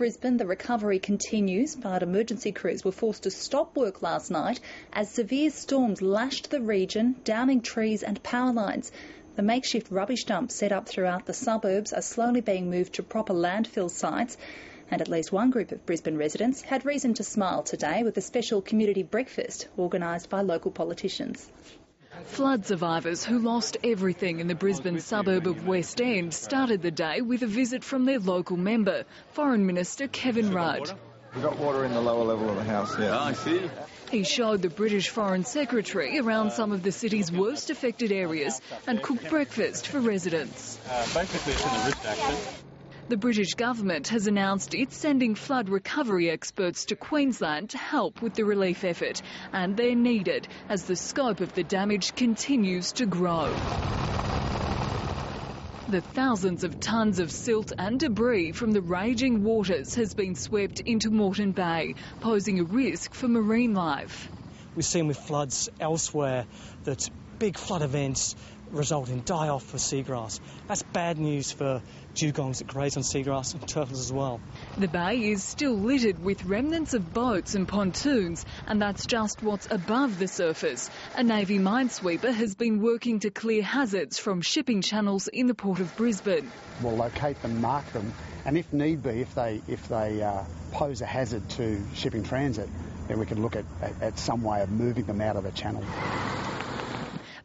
Brisbane, the recovery continues, but emergency crews were forced to stop work last night as severe storms lashed the region, downing trees and power lines. The makeshift rubbish dumps set up throughout the suburbs are slowly being moved to proper landfill sites. And at least one group of Brisbane residents had reason to smile today with a special community breakfast organised by local politicians. Flood survivors who lost everything in the Brisbane suburb of West End started the day with a visit from their local member, Foreign Minister Kevin Rudd. We've got water in the lower level of the house, yeah. I see. He showed the British Foreign Secretary around some of the city's worst affected areas and cooked breakfast for residents. Basically, it's in a risk action. The British government has announced it's sending flood recovery experts to Queensland to help with the relief effort, and they're needed as the scope of the damage continues to grow. The thousands of tonnes of silt and debris from the raging waters has been swept into Moreton Bay, posing a risk for marine life. We've seen with floods elsewhere that big flood events result in die-off for seagrass. That's bad news for dugongs that graze on seagrass and turtles as well. The bay is still littered with remnants of boats and pontoons, and that's just what's above the surface. A Navy minesweeper has been working to clear hazards from shipping channels in the Port of Brisbane. We'll locate them, mark them, and if need be, if they pose a hazard to shipping transit, then we can look at some way of moving them out of the channel.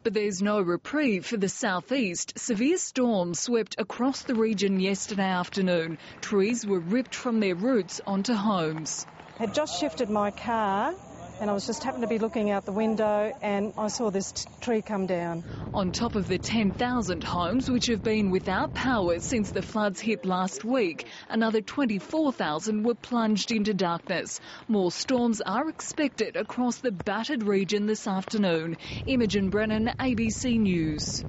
But there's no reprieve for the southeast. Severe storms swept across the region yesterday afternoon. Trees were ripped from their roots onto homes. I had just shifted my car and I was just happened to be looking out the window and I saw this tree come down. On top of the 10,000 homes which have been without power since the floods hit last week, another 24,000 were plunged into darkness. More storms are expected across the battered region this afternoon. Imogen Brennan, ABC News.